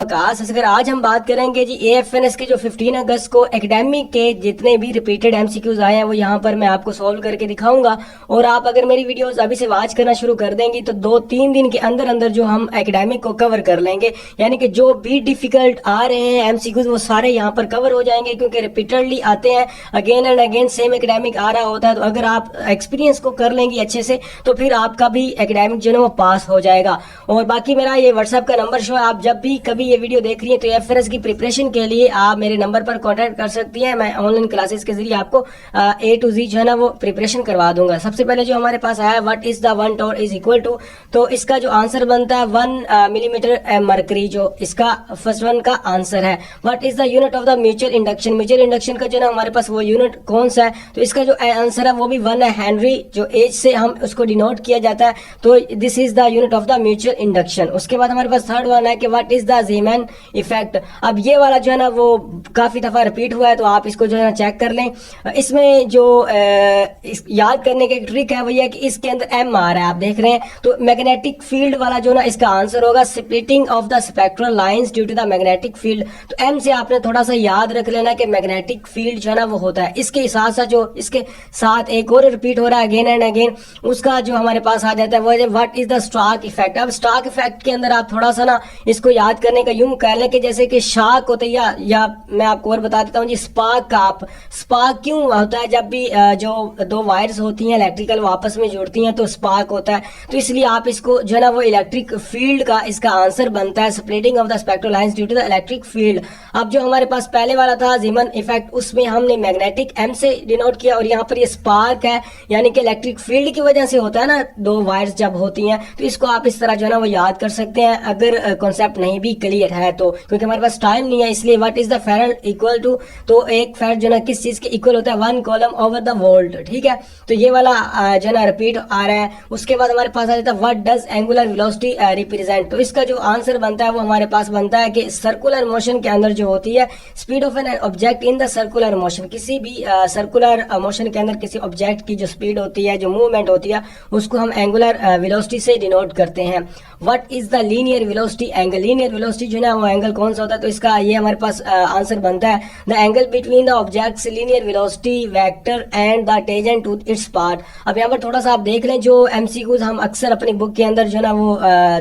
आकाश। अगर आज हम बात करेंगे जी एएफएनएस के जो 15 अगस्त को एकेडमिक के जितने भी रिपीटेड एमसीक्यूज आए हैं वो यहाँ पर मैं आपको सॉल्व करके दिखाऊंगा। और आप अगर मेरी वीडियोस अभी से वॉच करना शुरू कर देंगी तो 2-3 दिन के अंदर अंदर जो हम एकेडमिक को कवर कर लेंगे, यानी कि जो भी डिफिकल्ट आ रहे हैं एमसीक्यूज वो सारे यहाँ पर कवर हो जाएंगे, क्योंकि रिपीटेडली आते हैं, again and again same academic आ रहा होता है। तो अगर आप एक्सपीरियंस को कर लेंगी अच्छे से तो फिर आपका भी एकेडमिक जो है वो पास हो जाएगा। और बाकी मेरा ये व्हाट्सएप का नंबर शो है, आप जब भी कभी ये वीडियो देख रही है तो एफएनएस की प्रिपरेशन के लिए आप मेरे नंबर पर कांटेक्ट कर सकती हैं। मैं ऑनलाइन क्लासेस के जरिए आपको A to Z जो है ना वो प्रिपरेशन करवा दूंगा। सबसे पहले जो हमारे पास आया है what is the 1 torr is equal to, तो इसका जो आंसर बनता है 1 मिलीमीटर मरकरी, जो इसका फर्स्ट वन का आंसर है। What is the unit of the mutual induction, mutual induction का जो ना हमारे पास वो यूनिट कौन सा है, तो इसका जो आंसर है वो भी 1 है हेनरी, जो एज से हम उसको डिनोट किया जाता है, तो this is the unit of the mutual induction. उसके बाद हमारे पास थर्ड वन है कि व्हाट इज द ज़ीमैन इफेक्ट। अब ये वाला जो है ना वो काफी दफा रिपीट हुआ है, तो आप इसको जो है ना चेक कर लें। इसमें जो याद करने का एक ट्रिक है वो ये है कि इसके अंदर एम आ रहा है, आप देख रहे हैं, तो मैग्नेटिक फील्ड वाला जो ना इसका आंसर होगा splitting of the spectral lines due to the magnetic field. तो एम से आपने थोड़ा सा याद रख लेना कि मैग्नेटिक फील्ड जो है ना वो होता है। इसके साथ साथ जो इसके साथ एक और रिपीट हो रहा है अगेन एंड अगेन, उसका जो हमारे पास आ जाता है वो है what is the stock effect. अब स्टॉक इफेक्ट के अंदर आप थोड़ा सा ना इसको याद करने का यूं कह लें कि जैसे कि शाक होता है, या मैं आपको और बता देता हूँ जी, स्पार्क का आप स्पार्क क्यों होता है, जब भी जो दो वायर्स होती हैं इलेक्ट्रिकल वो आपस में जुड़ती हैं तो स्पार्क होता है। तो इसलिए आप इसको जो है ना वो इलेक्ट्रिक फील्ड का इसका आंसर बनता है splitting of the spectral lines due to the electric field. अब जो हमारे पास पहले वाला था ज़ीमैन इफेक्ट, उसमें हमने मैग्नेटिक एम से डिनोट किया, और यहाँ पर ये स्पार्क है यानी कि इलेक्ट्रिक फील्ड की वजह से होता है ना दो वायर्स जब होती हैं। तो इसको आप इस तरह जो है ना वो याद कर सकते हैं अगर कॉन्सेप्ट नहीं भी क्लियर है तो, क्योंकि हमारे पास टाइम नहीं है इसलिए। What is the farad equal to, तो एक फेराड जो है किस चीज के इक्वल होता है, 1 कूलम ओवर द वोल्ट, ठीक है। तो ये वाला जो है ना रिपीट आ रहा है। उसके बाद हमारे पास आ जाता है what does angular velocity represent, तो इसका जो आंसर बनता है वो हमारे पास बनता है कि सर्कुलर मोशन के अंदर जो होती है speed of an object in the circular motion, किसी भी सर्कुलर मोशन के अंदर किसी ऑब्जेक्ट की जो स्पीड होती है, जो मूवमेंट होती है, उसको हम एंगुलर वेलोसिटी से डिनोट करते हैं। What is the linear velocity angle, linear velocity जो है ना वो एंगल कौन सा होता है, तो इसका ये हमारे पास आंसर बनता है the angle between the objects linear velocity vector and the tangent to its part. अब यहाँ पर थोड़ा सा आप देख लें, जो एमसीक्यूज हम अक्सर अपनी बुक के अंदर जो है ना वो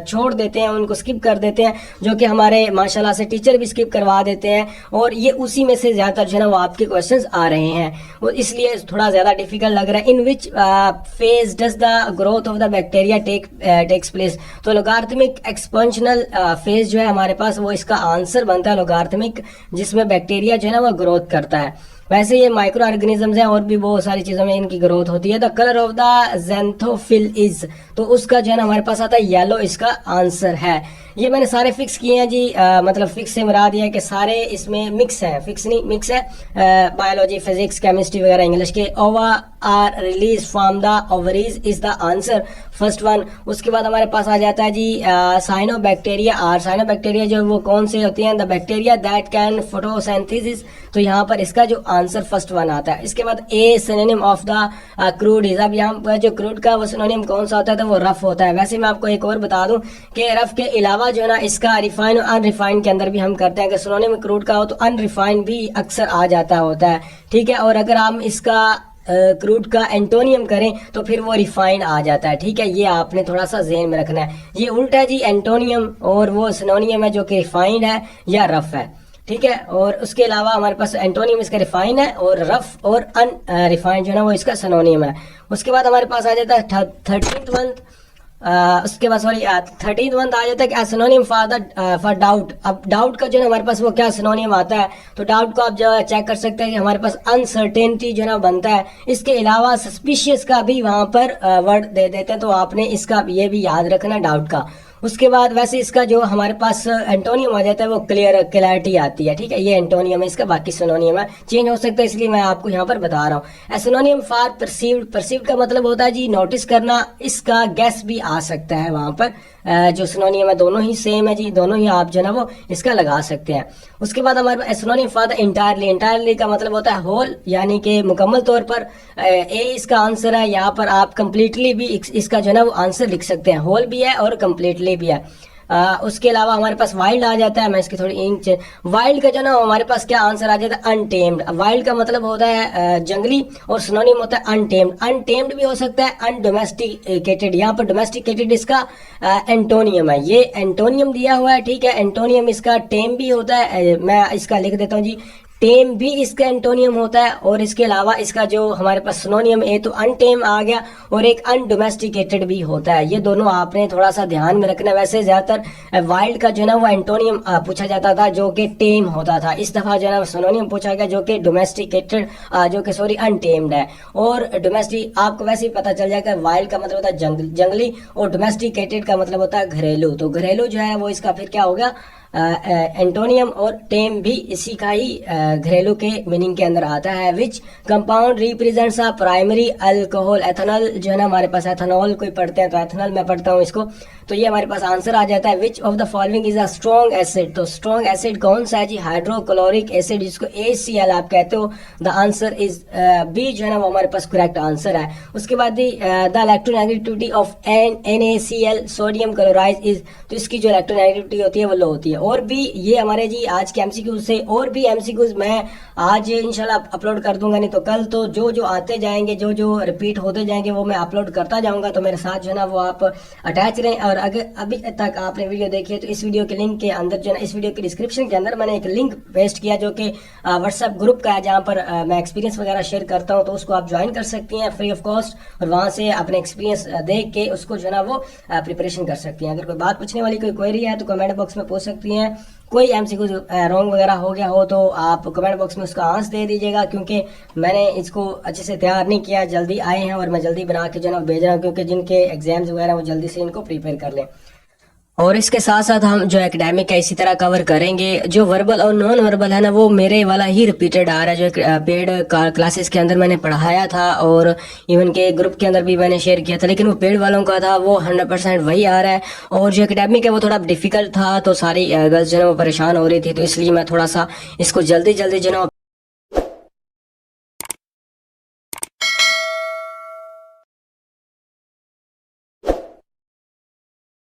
छोड़ देते हैं, उनको स्किप कर देते हैं, जो कि हमारे माशाल्लाह से टीचर भी स्किप करवा देते हैं, और ये उसी में से ज्यादातर जो है ना वो आपके क्वेश्चंस आ रहे हैं, वो इसलिए थोड़ा ज्यादा डिफिकल्ट लग रहा है। In which phase does the growth of the bacteria takes place, तो लोगारिथमिक एक्सपेंशनल फेज जो है हमारे पास वो इसका आंसर बनता है लोगारिथमिक, जिसमें बैक्टीरिया जो है ना वो ग्रोथ करता है। वैसे ये माइक्रो ऑर्गेनिजम्स हैं और भी बहुत सारी चीजों में इनकी ग्रोथ होती है। The colour of the xanthophyll is, तो उसका जो है ना हमारे पास आता है येलो, इसका आंसर है। ये मैंने सारे फिक्स किए हैं जी, मतलब फिक्स से मुराद ये है कि सारे इसमें मिक्स है, फिक्स नहीं मिक्स है। बायोलॉजी, फिजिक्स, केमिस्ट्री वगैरह इंग्लिश के। Ova are release from the ovaries is the answer, first one. उसके बाद हमारे पास आ जाता है जी साइनोबैक्टीरिया आर, साइनोबैक्टीरिया जो वो कौन से होती हैं, the bacteria that can photosynthesis, तो यहाँ पर इसका जो आंसर फर्स्ट वन आता है। इसके बाद a synonym of the crude is, अब यहाँ पर जो क्रूड का वो सिनोनिम कौन सा होता है, तो वो रफ होता है। वैसे मैं आपको एक और बता दूं कि रफ के अलावा जो है ना इसका रिफाइन और अनरिफाइन के अंदर भी हम करते हैं कि सिनोनिम क्रूड का हो तो अनरिफाइन भी अक्सर आ जाता होता है, ठीक है। और अगर हम इसका क्रूड का एंटोनियम करें तो फिर वो रिफाइंड आ जाता है, ठीक है। ये आपने थोड़ा सा ज़हन में रखना है। ये उल्टा है जी, एंटोनियम और वो सिनोनियम है जो कि रिफाइंड है या रफ है, ठीक है। और उसके अलावा हमारे पास एंटोनियम इसका रिफाइन है और रफ और अनरिफाइंड जो है ना वो इसका सिनोनियम है। उसके बाद हमारे पास आ जाता है 13th वन, उसके बाद सॉरी 13th वन आ जाता है सिनोनिम फॉर डाउट। अब डाउट का जो है हमारे पास वो क्या सिनोनिम आता है, तो डाउट को आप जो चेक कर सकते हैं कि हमारे पास अनसर्टेनिटी जो है ना बनता है। इसके अलावा सस्पिशियस का भी वहां पर वर्ड दे देते हैं, तो आपने इसका ये भी याद रखना डाउट का। उसके बाद वैसे इसका जो हमारे पास एंटोनियम आ जाता है वो क्लैरिटी आती है, ठीक है। ये एंटोनियम है, इसका बाकी सिनोनियम है, चेंज हो सकता है, इसलिए मैं आपको यहाँ पर बता रहा हूँ। सिनोनिम फॉर परसीव्ड, परसीव्ड का मतलब होता है जी नोटिस करना, इसका गैस भी आ सकता है वहां पर। जो सिनोनियम है दोनों ही सेम है जी, दोनों ही आप जो है ना वो इसका लगा सकते हैं। उसके बाद हमारे पास synonym for the entirely, entirely का मतलब होता है होल, यानी कि मुकम्मल तौर पर। ए इसका आंसर है, यहाँ पर आप कंप्लीटली भी इसका जो है ना वो आंसर लिख सकते हैं, होल भी है और कंप्लीटली भी है। उसके अलावा हमारे पास वाइल्ड आ जाता है। मैं इसकी थोड़ी इंक वाइल्ड का जो ना हमारे पास क्या आंसर आ जाता है, अनटेम्ड। वाइल्ड का मतलब होता है जंगली, और सिनोनिम होता है अनटेम्ड। अनटेम्ड भी हो सकता है अनडोमेस्टिकेटेड। यहाँ पर डोमेस्टिकेटेड इसका एंटोनियम है, ये एंटोनियम दिया हुआ है, ठीक है। एंटोनियम इसका टेम भी होता है, मैं इसका लिख देता हूँ जी, टेम भी इसका एंटोनियम होता है। और इसके अलावा इसका जो हमारे पास सिनोनियम है तो अनटेम आ गया, और एक अनडोमेस्टिकेटेड भी होता है। ये दोनों आपने थोड़ा सा ध्यान में रखना। वैसे ज्यादातर वाइल्ड का जो है ना वो एंटोनियम पूछा जाता था, जो कि टेम होता था। इस दफा जो है ना सिनोनियम पूछा गया, जो कि डोमेस्टिकेटेड, जो कि सॉरी अनटेम्ड है। और डोमेस्टिक आपको वैसे ही पता चल जाएगा, वाइल्ड का मतलब होता है जंगली, और डोमेस्टिकेटेड का मतलब होता है घरेलू। तो घरेलू जो है वो इसका फिर क्या हो गया, एंटोनियम। और टेम भी इसी का ही घरेलू के मीनिंग के अंदर आता है। Which compound represents a primary alcohol. Ethanol जो है ना हमारे पास, एथेनॉल कोई पढ़ते हैं तो एथेनॉल मैं पढ़ता हूँ इसको, तो ये हमारे पास आंसर आ जाता है। Which of the following is a strong acid. तो स्ट्रॉन्ग एसिड कौन सा है जी, हाइड्रोक्लोरिक एसिड, जिसको HCl आप कहते हो। द आंसर इज बी, जो है ना वो हमारे पास करेक्ट आंसर है। उसके बाद the electronegativity of NaCl sodium chloride is, तो इसकी जो इलेक्ट्रोनेगेटिविटी होती है वो लो होती है। और भी ये हमारे जी आज के MCQ से और भी MCQs मैं आज इंशाल्लाह अपलोड कर दूंगा, नहीं तो कल। तो जो जो आते जाएंगे, जो जो रिपीट होते जाएंगे, वो मैं अपलोड करता जाऊंगा। तो मेरे साथ जो है ना वो आप अटैच रहें। और अगर अभी तक आपने वीडियो देखी है तो इस वीडियो के लिंक के अंदर जो है ना, इस वीडियो के डिस्क्रिप्शन के अंदर मैंने एक लिंक पेस्ट किया, जो कि व्हाट्सएप ग्रुप का है, जहाँ पर मैं एक्सपीरियंस वगैरह शेयर करता हूँ। तो उसको आप ज्वाइन कर सकती हैं फ्री ऑफ कॉस्ट, और वहाँ से अपने एक्सपीरियंस देख के उसको जो है ना वो प्रिपरेशन कर सकती हैं। अगर कोई बात पूछने वाली कोई क्वेरी है तो कमेंट बॉक्स में पूछ सकती हैं। कोई MCQ रॉन्ग वगैरह हो गया हो तो आप कमेंट बॉक्स में उसका आंसर दे दीजिएगा, क्योंकि मैंने इसको अच्छे से तैयार नहीं किया, जल्दी आए हैं और मैं जल्दी बना के जो है ना भेज रहा हूँ, क्योंकि जिनके एग्जाम्स वगैरह वो जल्दी से इनको प्रिपेयर कर लें। और इसके साथ साथ हम जो एकेडमिक है इसी तरह कवर करेंगे। जो वर्बल और नॉन वर्बल है ना, वो मेरे वाला ही रिपीटेड आ रहा है, जो पेड क्लासेस के अंदर मैंने पढ़ाया था, और इवन के ग्रुप के अंदर भी मैंने शेयर किया था। लेकिन वो पेड वालों का था वो 100% वही आ रहा है। और जो एकेडमिक है वो थोड़ा डिफिकल्ट था, तो सारी गर्ल्स जो है वो परेशान हो रही थी, तो इसलिए मैं थोड़ा सा इसको जल्दी जल्दी जो है